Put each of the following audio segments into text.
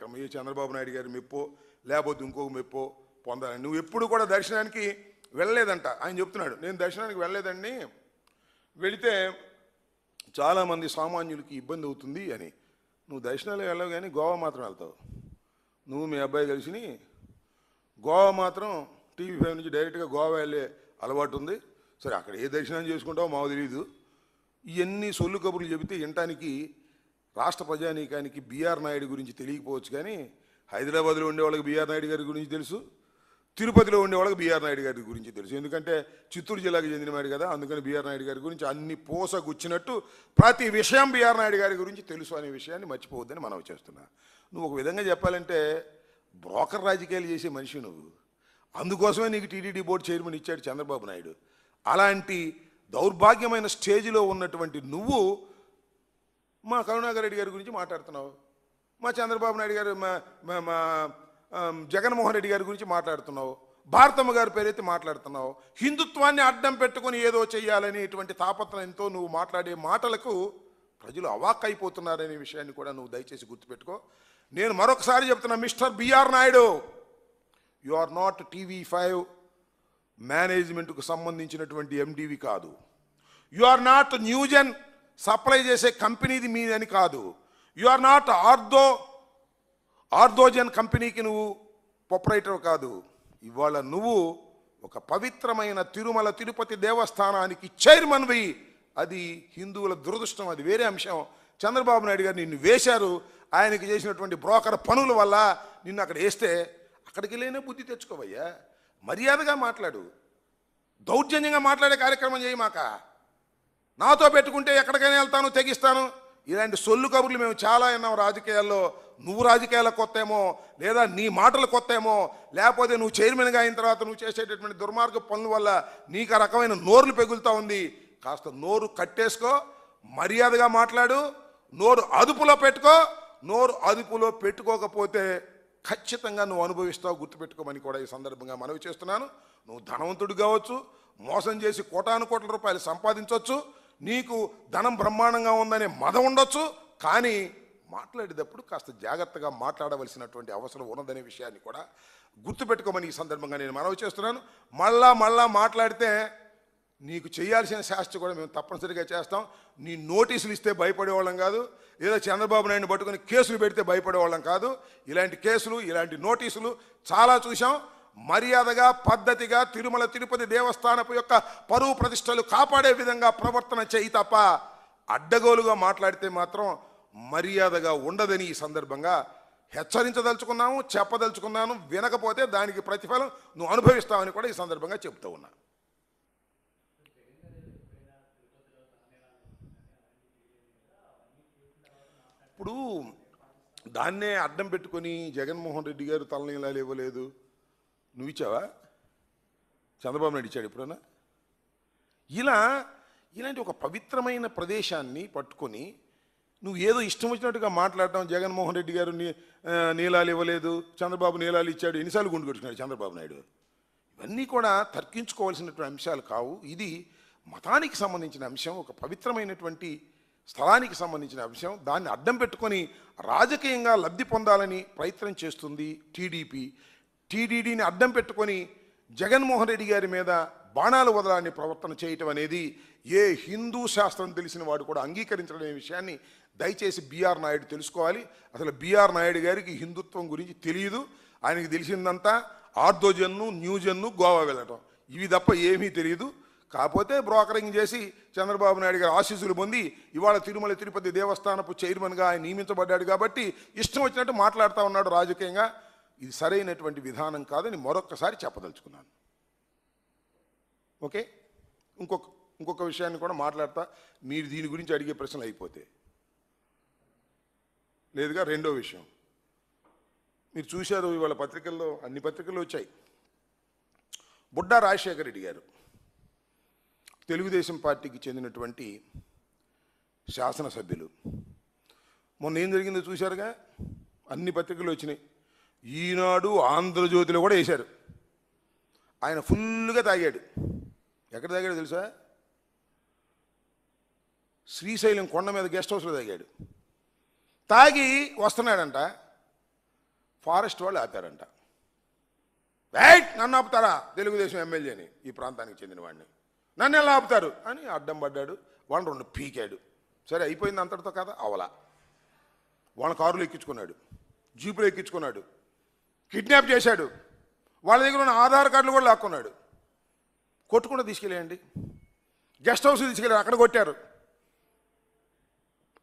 కార్యక్రమం ఏ చంద్రబాబు నాయుడు గారి మెప్పో లేకపోతే ఇంకొక మెప్పో పొందాలని. నువ్వు ఎప్పుడు కూడా దర్శనానికి వెళ్ళలేదంట. ఆయన చెప్తున్నాడు, నేను దర్శనానికి వెళ్ళలేదండి, వెళితే చాలామంది సామాన్యులకి ఇబ్బంది అవుతుంది అని. నువ్వు దర్శనాలకు వెళ్ళవు కానీ గోవా మాత్రం వెళ్తావు. నువ్వు మీ అబ్బాయి కలిసి గోవా మాత్రం TV5 నుంచి డైరెక్ట్గా గోవా వెళ్ళే అలవాటు ఉంది. సరే, అక్కడ ఏ దర్శనం చేసుకుంటావో మాకు తెలియదు. ఇవన్నీ సొల్లు కబుర్లు చెబితే వినటానికి రాష్ట్ర ప్రజానీకానికి బీఆర్ నాయుడు గురించి తెలియకపోవచ్చు, కానీ హైదరాబాద్లో ఉండే వాళ్ళకి బీఆర్ నాయుడు గారి గురించి తెలుసు, తిరుపతిలో ఉండే వాళ్ళకి బీఆర్ నాయుడు గారి గురించి తెలుసు. ఎందుకంటే చిత్తూరు జిల్లాకి చెందినవాడు కదా, అందుకని బీఆర్ నాయుడు గారి గురించి అన్ని పోసగుచ్చినట్టు ప్రతి విషయం బీఆర్ నాయుడు గారి గురించి తెలుసు అనే విషయాన్ని మర్చిపోవద్దని మనం చేస్తున్నా. నువ్వు ఒక విధంగా చెప్పాలంటే బ్రోకర్ రాజకీయాలు చేసే మనిషి నువ్వు. అందుకోసమే నీకు టీటీడీ బోర్డు చైర్మన్ ఇచ్చాడు చంద్రబాబు నాయుడు. అలాంటి దౌర్భాగ్యమైన స్టేజ్లో ఉన్నటువంటి నువ్వు మా కరుణాకర్ రెడ్డి గారి గురించి మాట్లాడుతున్నావు, మా చంద్రబాబు నాయుడు గారు మా జగన్మోహన్ రెడ్డి గారి గురించి మాట్లాడుతున్నావు, భారతమ్మ గారి పేరైతే మాట్లాడుతున్నావు. హిందుత్వాన్ని అడ్డం పెట్టుకొని ఏదో చెయ్యాలనేటువంటి తాపత్రయంతో నువ్వు మాట్లాడే మాటలకు ప్రజలు అవాక్కైపోతున్నారనే విషయాన్ని కూడా నువ్వు దయచేసి గుర్తుపెట్టుకో. నేను మరొకసారి చెప్తున్నా, mister B R Naidu, you are not TV5 మేనేజ్మెంట్కు సంబంధించినటువంటి MDవి కాదు. You are not Newgen supply చేసే కంపెనీది మీదని కాదు. యు ఆర్ నాట్ ఆర్థోజన్ కంపెనీకి నువ్వు ప్రొపరైటర్ కాదు. ఇవాళ నువ్వు ఒక పవిత్రమైన తిరుమల తిరుపతి దేవస్థానానికి చైర్మన్వి. అది హిందువుల దురదృష్టం, అది వేరే అంశం. చంద్రబాబు నాయుడు గారు నిన్ను వేశారు. ఆయనకి చేసినటువంటి బ్రోకర్ పనుల వల్ల నిన్ను అక్కడ వేస్తే అక్కడికి వెళ్ళేనే బుద్ధి తెచ్చుకోవయ్యా. మర్యాదగా మాట్లాడు, దౌర్జన్యంగా మాట్లాడే కార్యక్రమం చేయమాక. నాతో పెట్టుకుంటే ఎక్కడికైనా వెళ్తాను, తెగిస్తాను, ఇలాంటి సొల్లు కబుర్లు మేము చాలా విన్నాం రాజకీయాల్లో. నువ్వు రాజకీయాల కొత్తేమో, లేదా నీ మాటలు కొత్తేమో, లేకపోతే నువ్వు చైర్మన్గా అయిన తర్వాత నువ్వు చేసేటటువంటి దుర్మార్గ పనుల వల్ల నీకు ఆ రకమైన నోరులు పెగులుతూ ఉంది. కాస్త నోరు కట్టేసుకో, మర్యాదగా మాట్లాడు, నోరు అదుపులో పెట్టుకో. నోరు అదుపులో పెట్టుకోకపోతే ఖచ్చితంగా నువ్వు అనుభవిస్తావు, గుర్తుపెట్టుకోమని కూడా ఈ సందర్భంగా మనవి చేస్తున్నాను. నువ్వు ధనవంతుడు కావచ్చు, మోసం చేసి కోటాను కోట్ల రూపాయలు సంపాదించవచ్చు, నీకు ధనం బ్రహ్మాండంగా ఉందనే మదం ఉండొచ్చు, కానీ మాట్లాడేటప్పుడు కాస్త జాగ్రత్తగా మాట్లాడవలసినటువంటి అవసరం ఉన్నదనే విషయాన్ని కూడా గుర్తుపెట్టుకోమని ఈ సందర్భంగా నేను మనవి చేస్తున్నాను. మళ్ళా మాట్లాడితే నీకు చేయాల్సిన శాస్త్ర కూడా మేము తప్పనిసరిగా చేస్తాం. నీ నోటీసులు ఇస్తే భయపడేవాళ్ళం కాదు, ఏదో చంద్రబాబు నాయుడు పట్టుకొని కేసులు పెడితే భయపడేవాళ్ళం కాదు. ఇలాంటి కేసులు, ఇలాంటి నోటీసులు చాలా చూసాం. మర్యాదగా, పద్ధతిగా తిరుమల తిరుపతి దేవస్థానపు యొక్క పరువు ప్రతిష్టలు కాపాడే విధంగా ప్రవర్తన చేయి తప్ప అడ్డగోలుగా మాట్లాడితే మాత్రం మర్యాదగా ఉండదని ఈ సందర్భంగా హెచ్చరించదలుచుకున్నాము, చెప్పదలుచుకున్నాను. వినకపోతే దానికి ప్రతిఫలం నువ్వు అనుభవిస్తావని కూడా ఈ సందర్భంగా చెప్తూ ఉన్నా. ఇప్పుడు దాన్నే అడ్డం పెట్టుకొని జగన్మోహన్ రెడ్డి గారు తలనీలాలు ఇవ్వలేదు, నువ్వు ఇచ్చావా? చంద్రబాబు నాయుడు ఇచ్చాడు ఎప్పుడన్నా? ఇలాంటి ఒక పవిత్రమైన ప్రదేశాన్ని పట్టుకొని నువ్వు ఏదో ఇష్టం వచ్చినట్టుగా మాట్లాడటం, జగన్మోహన్ రెడ్డి గారు నీలాలు ఇవ్వలేదు, చంద్రబాబు నీలాలు ఇచ్చాడు, ఎన్నిసార్లు గుండు కొట్టుకున్నాడు చంద్రబాబు నాయుడు. ఇవన్నీ కూడా తర్కించుకోవాల్సినటువంటి అంశాలు కావు. ఇది మతానికి సంబంధించిన అంశం, ఒక పవిత్రమైనటువంటి స్థలానికి సంబంధించిన అంశం. దాన్ని అడ్డం పెట్టుకొని రాజకీయంగా లబ్ధి పొందాలని ప్రయత్నం చేస్తుంది టీడీపీ. టీడీడీని అడ్డం పెట్టుకొని జగన్మోహన్ రెడ్డి గారి మీద బాణాలు వదలాన్ని ప్రవర్తన చేయటం అనేది ఏ హిందూ శాస్త్రం తెలిసిన వాడు కూడా అంగీకరించడనే విషయాన్ని దయచేసి బీఆర్ నాయుడు తెలుసుకోవాలి. అసలు బీఆర్ నాయుడు గారికి హిందుత్వం గురించి తెలియదు. ఆయనకి తెలిసిందంతా ఆర్థోజన్ను, న్యూజన్ను, గోవా వెళ్ళటం, ఇవి తప్ప ఏమీ తెలియదు. కాకపోతే బ్రోకరింగ్ చేసి చంద్రబాబు నాయుడు గారు ఆశీస్సులు పొంది ఇవాళ తిరుమల తిరుపతి దేవస్థానపు చైర్మన్గా ఆయన నియమించబడ్డాడు కాబట్టి ఇష్టం వచ్చినట్టు మాట్లాడుతూ ఉన్నాడు రాజకీయంగా. ఇది సరైనటువంటి విధానం కాదని మరొక్కసారి చెప్పదలుచుకున్నాను. ఓకే, ఇంకొక విషయాన్ని కూడా మాట్లాడతా, మీరు దీని గురించి అడిగే ప్రశ్నలు అయిపోతే. లేదుగా రెండో విషయం, మీరు చూశారు ఇవాళ పత్రికల్లో, అన్ని పత్రికల్లో వచ్చాయి. బుడ్డా రాజశేఖర రెడ్డి గారు తెలుగుదేశం పార్టీకి చెందినటువంటి శాసనసభ్యులు, మొన్న ఏం జరిగిందో చూశారుగా, అన్ని పత్రికలు వచ్చినాయి. ఈనాడు, ఆంధ్రజ్యోతిలో కూడా వేశారు. ఆయన ఫుల్గా తాగాడు. ఎక్కడ తాగాడు తెలుసా? శ్రీశైలం కొండ మీద గెస్ట్ హౌస్లో తాగాడు. తాగి వస్తున్నాడంట. ఫారెస్ట్ వాళ్ళు ఆపారంట. రైట్, నన్ను ఆపుతారా తెలుగుదేశం ఎమ్మెల్యేని, ఈ ప్రాంతానికి చెందిన వాడిని, నన్ను ఎలా ఆపుతారు అని అడ్డం పడ్డాడు. వాళ్ళని 2 పీకాడు. సరే అయిపోయింది అంతటితో కదా, అవలా. వాళ్ళ కారులో ఎక్కించుకున్నాడు, జీపులో ఎక్కించుకున్నాడు, కిడ్నాప్ చేశాడు, వాళ్ళ దగ్గర ఉన్న ఆధార్ కార్డులు కూడా లాక్కున్నాడు. కొట్టుకుండా తీసుకెళ్ళేయండి, గెస్ట్ హౌస్ తీసుకెళ్ళారు, అక్కడ కొట్టారు.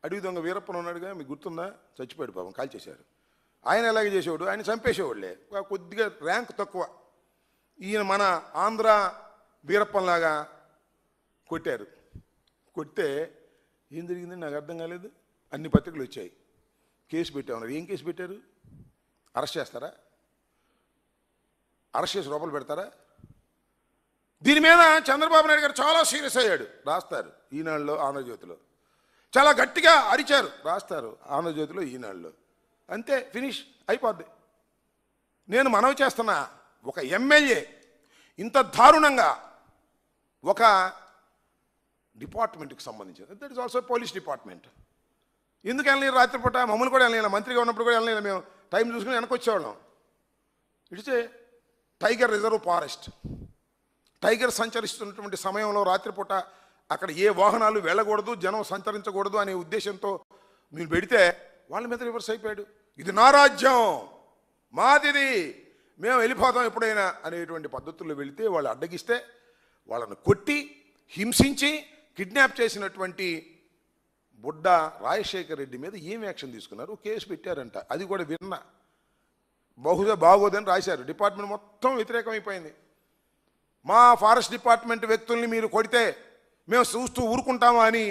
అడవి దొంగ వీరప్పన్ ఉన్నాడుగా, మీకు గుర్తుందా? చచ్చిపోయాడు పాపం, కాల్ చేశారు. ఆయన ఎలాగే చేసేవాడు, ఆయన చంపేసేవాళ్ళే, కొద్దిగా ర్యాంక్ తక్కువ. ఈయన మన ఆంధ్ర వీరప్పన్లాగా కొట్టారు. కొడితే ఏం జరిగిందని నాకు అర్థం కాలేదు. అన్ని పత్రికలు వచ్చాయి, కేసు పెట్టామన్నారు. ఏం కేసు పెట్టారు? అరెస్ట్ చేస్తారా? అరెస్ట్ చేసి లోపల పెడతారా? దీని మీద చంద్రబాబు నాయుడు గారు చాలా సీరియస్ అయ్యాడు. రాస్తారు ఈనాడులో, ఆంధ్రజ్యోతిలో. చాలా గట్టిగా అరిచారు, రాస్తారు ఆంధ్రజ్యోతిలో, ఈనాడులో. అంతే, ఫినిష్ అయిపోద్ది. నేను మనవి చేస్తున్నా, ఒక ఎమ్మెల్యే ఇంత దారుణంగా ఒక డిపార్ట్మెంట్కి సంబంధించింది, that is also police department. ఎందుకు వెళ్ళలేదు రాత్రిపూట? మమ్మల్ని కూడా వెళ్ళలేదు, మంత్రిగా ఉన్నప్పుడు కూడా వెళ్ళలేదు. మేము టైం చూసుకుని వెనక్కి వచ్చేవాళ్ళం. It's a tiger reserve forest. Tiger సంచరిస్తున్నటువంటి సమయంలో రాత్రిపూట అక్కడ ఏ వాహనాలు వెళ్ళకూడదు, జనం సంచరించకూడదు అనే ఉద్దేశంతో మీరు పెడితే వాళ్ళ మీద రివర్స్ అయిపోయాడు. ఇది నా రాజ్యం, మాదిది, మేము వెళ్ళిపోతాం ఎప్పుడైనా అనేటువంటి పద్ధతుల్లో వెళితే వాళ్ళు అడ్డగిస్తే వాళ్ళను కొట్టి హింసించి కిడ్నాప్ చేసినటువంటి బుడ్డ రాజశేఖర్ రెడ్డి మీద ఏం యాక్షన్ తీసుకున్నారు? కేసు పెట్టారంట. అది కూడా విన్నా, బహుశా బాగోదని రాశారు. డిపార్ట్మెంట్ మొత్తం వ్యతిరేకమైపోయింది. మా ఫారెస్ట్ డిపార్ట్మెంట్ వ్యక్తుల్ని మీరు కొడితే మేము చూస్తూ ఊరుకుంటామా అని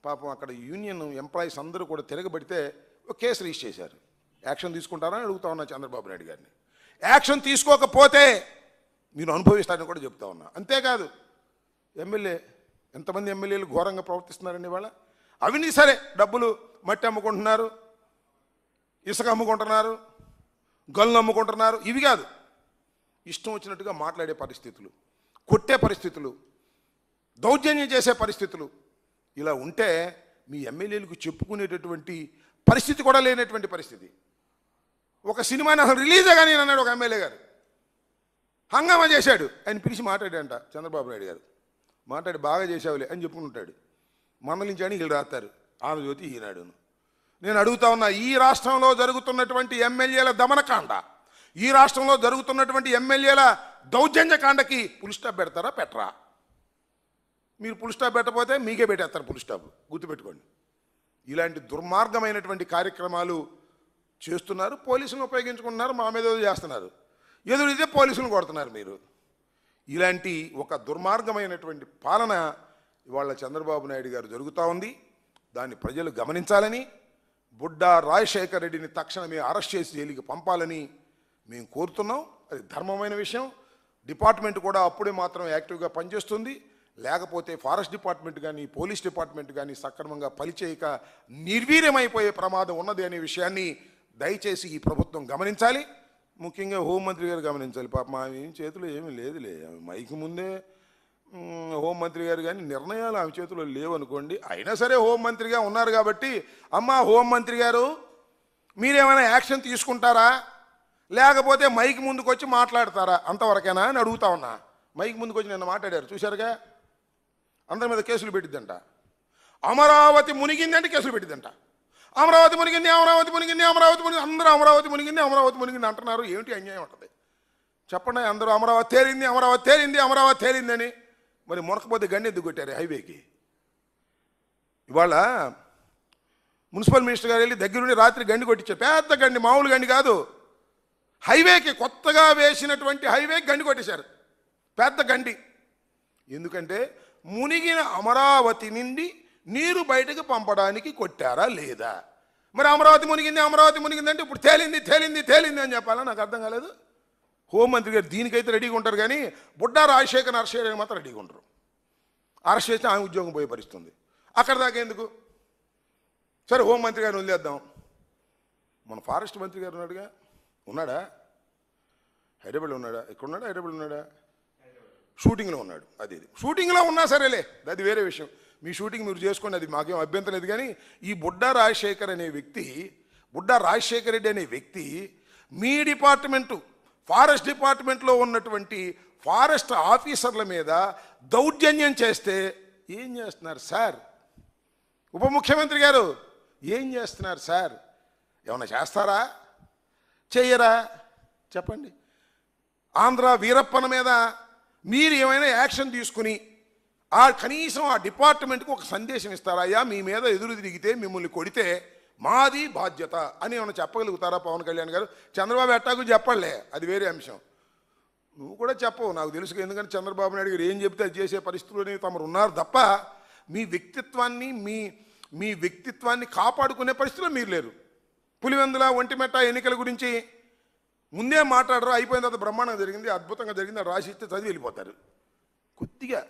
పాపం అక్కడ యూనియన్ ఎంప్లాయీస్ అందరూ కూడా తిరగబడితే ఒక కేసు రిజిస్టర్ చేశారు. యాక్షన్ తీసుకుంటారని అడుగుతా ఉన్నా చంద్రబాబు నాయుడు గారిని. యాక్షన్ తీసుకోకపోతే మీరు అనుభవిస్తారని కూడా చెప్తా ఉన్నా. అంతేకాదు, ఎమ్మెల్యే, ఎంతమంది ఎమ్మెల్యేలు ఘోరంగా ప్రవర్తిస్తున్నారండి ఇవాళ. అవినీతి సరే, డబ్బులు మట్టి అమ్ముకుంటున్నారు, ఇసుక అమ్ముకుంటున్నారు, గల్లు అమ్ముకుంటున్నారు. ఇవి కాదు, ఇష్టం వచ్చినట్టుగా మాట్లాడే పరిస్థితులు, కొట్టే పరిస్థితులు, దౌర్జన్యం చేసే పరిస్థితులు. ఇలా ఉంటే మీ ఎమ్మెల్యేలకు చెప్పుకునేటటువంటి పరిస్థితి కూడా లేనటువంటి పరిస్థితి. ఒక సినిమాని అసలు రిలీజే కానీ అన్నాడు ఒక ఎమ్మెల్యే గారు, హంగామా చేశాడు. ఆయన పిలిచి మాట్లాడాడంట చంద్రబాబు నాయుడు గారు. మాట్లాడి బాగా చేసావులే అని చెప్పుకుంటాడు. మందలించాని వీళ్ళు రాస్తారు ఆంధ్రజ్యోతి, ఈనాడును. నేను అడుగుతా ఉన్నా, ఈ రాష్ట్రంలో జరుగుతున్నటువంటి ఎమ్మెల్యేల దమనకాండ, ఈ రాష్ట్రంలో జరుగుతున్నటువంటి ఎమ్మెల్యేల దౌర్జన్యకాండకి పుల్ స్టాప్ పెడతారా పెట్టరా? మీరు పుల్ స్టాప్ పెట్టకపోతే మీకే పెట్టేస్తారు పుల్ స్టాప్, గుర్తుపెట్టుకోండి. ఇలాంటి దుర్మార్గమైనటువంటి కార్యక్రమాలు చేస్తున్నారు, పోలీసులను ఉపయోగించుకుంటున్నారు, మా మీద చేస్తున్నారు, ఎదురైతే పోలీసులను కొడుతున్నారు మీరు. ఇలాంటి ఒక దుర్మార్గమైనటువంటి పాలన ఇవాళ చంద్రబాబు నాయుడు గారు జరుగుతూ ఉంది. దాన్ని ప్రజలు గమనించాలని, బుడ్డ రాజశేఖర్ రెడ్డిని తక్షణమే అరెస్ట్ చేసి జైలుకి పంపాలని మేము కోరుతున్నాం. అది ధర్మమైన విషయం. డిపార్ట్మెంట్ కూడా అప్పుడే మాత్రం యాక్టివ్గా పనిచేస్తుంది. లేకపోతే ఫారెస్ట్ డిపార్ట్మెంట్ కానీ పోలీస్ డిపార్ట్మెంట్ కానీ సక్రమంగా పనిచేయక నిర్వీర్యమైపోయే ప్రమాదం ఉన్నది అనే విషయాన్ని దయచేసి ఈ ప్రభుత్వం గమనించాలి. ముఖ్యంగా హోంమంత్రి గారు గమనించాలి. పాపం ఆమె చేతిలో ఏమీ లేదులే, మైకి ముందే హోంమంత్రి గారు కానీ నిర్ణయాలు ఆమె చేతిలో లేవనుకోండి. అయినా సరే హోంమంత్రిగా ఉన్నారు కాబట్టి, అమ్మా హోంమంత్రి గారు మీరేమైనా యాక్షన్ తీసుకుంటారా, లేకపోతే మైక్ ముందుకు వచ్చి మాట్లాడతారా, అంతవరకేనా అని అడుగుతా ఉన్నా. మైక్ ముందుకు వచ్చి నిన్న మాట్లాడారు, చూశారుగా. అందరి మీద కేసులు పెట్టిద్దంట. అమరావతి మునిగిందంటే కేసులు పెట్టిద్దంట. అమరావతి మునిగింది, అమరావతి మునిగింది, అమరావతి మునిగింది, అందరూ అమరావతి మునిగింది, అమరావతి మునిగింది అంటున్నారు. ఏమిటి అన్యాయం ఉంటుంది చెప్పండి? అందరూ అమరావతి తేలింది, అమరావతి తేలింది, అమరావతి తేలిందని. మరి మునకపోతే గండి ఎందుకు కొట్టారు హైవేకి? ఇవాళ మున్సిపల్ మినిస్టర్ గారు వెళ్ళి దగ్గరుండి రాత్రి గండి కొట్టించారు. పెద్ద గండి, మామూలు గండి కాదు, హైవేకి కొత్తగా వేసినటువంటి హైవేకి గండి కొట్టేశారు, పెద్ద గండి. ఎందుకంటే మునిగిన అమరావతి నుండి నీరు బయటకు పంపడానికి కొట్టారా లేదా? మరి అమరావతి మునిగింది, అమరావతి మునిగిందంటే ఇప్పుడు తేలింది తేలింది తేలింది అని చెప్పాలా? నాకు అర్థం కాలేదు. హోంమంత్రి గారు దీనికైతే రెడీగా ఉంటారు, కానీ బుడ్డా రాజశేఖర్ అరెస్ట్ చేయడానికి మాత్రం రెడీగా ఉంటారు. అరెస్ట్ చేస్తే ఆమె ఉద్యోగం పోయే పరిస్థితుంది. అక్కడ దాకా ఎందుకు? సరే హోంమంత్రి గారిని వదిలేద్దాం. మన ఫారెస్ట్ మంత్రి గారు ఉన్నాడుగా, ఉన్నాడా? హైదరాబాద్లో ఉన్నాడా? ఇక్కడ ఉన్నాడా? హైదరాబాద్లో ఉన్నాడా? షూటింగ్లో ఉన్నాడు. అది షూటింగ్లో ఉన్నా సరేలే, అది వేరే విషయం. మీ షూటింగ్ మీరు చేసుకోండి, అది మాకేం అభ్యంతరం లేదు. కానీ ఈ బుడ్డా రాజశేఖర్ అనే వ్యక్తి, బుడ్డా రాజశేఖర్ రెడ్డి అనే వ్యక్తి మీ డిపార్ట్మెంటు ఫారెస్ట్ డిపార్ట్మెంట్లో ఉన్నటువంటి ఫారెస్ట్ ఆఫీసర్ల మీద దౌర్జన్యం చేస్తే ఏం చేస్తున్నారు సార్? ఉప ముఖ్యమంత్రి గారు ఏం చేస్తున్నారు సార్? ఏమన్నా చేస్తారా? చెయ్యరా? చెప్పండి. ఆంధ్ర వీరప్పన మీద మీరు ఏమైనా యాక్షన్ తీసుకుని కనీసం ఆ డిపార్ట్మెంట్కి ఒక సందేశం ఇస్తారా? అయ్యా, మీ మీద ఎదురు తిరిగితే, మిమ్మల్ని కొడితే మాది బాధ్యత అని ఏమైనా చెప్పగలుగుతారా పవన్ కళ్యాణ్ గారు? చంద్రబాబు ఎట్టాకు చెప్పలే, అది వేరే అంశం. నువ్వు కూడా చెప్పవు, నాకు తెలుసు. ఎందుకంటే చంద్రబాబు నాయుడు గారు ఏం చెప్తే అది చేసే పరిస్థితుల్లోనే తమరు ఉన్నారు తప్ప మీ వ్యక్తిత్వాన్ని కాపాడుకునే పరిస్థితిలో మీరు లేరు. పులివెందుల ఒంటిమెట్ట ఎన్నికల గురించి ముందే మాట్లాడరు, అయిపోయిన తర్వాత బ్రహ్మాండంగా జరిగింది, అద్భుతంగా జరిగింది, రాసి ఇస్తే చదివి వెళ్ళిపోతారు. కొద్దిగా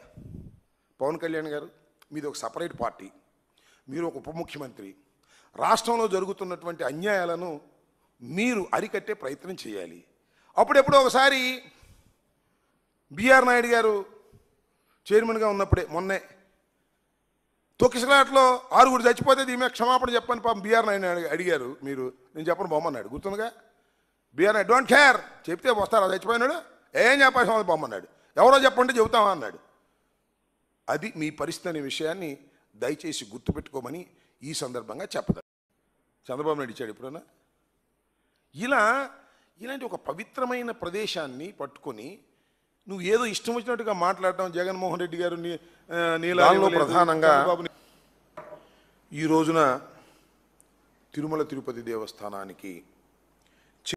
పవన్ కళ్యాణ్ గారు, మీది ఒక సపరేట్ పార్టీ, మీరు ఒక ఉప ముఖ్యమంత్రి, రాష్ట్రంలో జరుగుతున్నటువంటి అన్యాయాలను మీరు అరికట్టే ప్రయత్నం చేయాలి. అప్పుడెప్పుడో ఒకసారి బిఆర్ నాయుడు గారు చైర్మన్గా ఉన్నప్పుడే మొన్నే తొక్కిసలాట్లో 6 చచ్చిపోతే దీని మీద క్షమాపణ చెప్పని పాపం బిఆర్ నాయుడు అడిగారు. మీరు నేను చెప్పను బొమ్మన్నాడు, గుర్తుందిగా? బిఆర్ నాయుడు డోంట్ కేర్, చెప్తే వస్తారా చచ్చిపోయినాడు, ఏం చెప్పాల్సిన బొమ్మన్నాడు. ఎవరో చెప్పంటే చెబుతామా అన్నాడు. అది మీ పరిస్థితి అనే విషయాన్ని దయచేసి గుర్తుపెట్టుకోమని ఈ సందర్భంగా చెప్పదు. చంద్రబాబు నాయుడు ఇచ్చాడు ఎప్పుడన్నా? ఇలాంటి ఒక పవిత్రమైన ప్రదేశాన్ని పట్టుకొని నువ్వు ఏదో ఇష్టం వచ్చినట్టుగా మాట్లాడటం, జగన్మోహన్ రెడ్డి గారు నీలో ప్రధానంగా ఈ రోజున తిరుమల తిరుపతి దేవస్థానానికి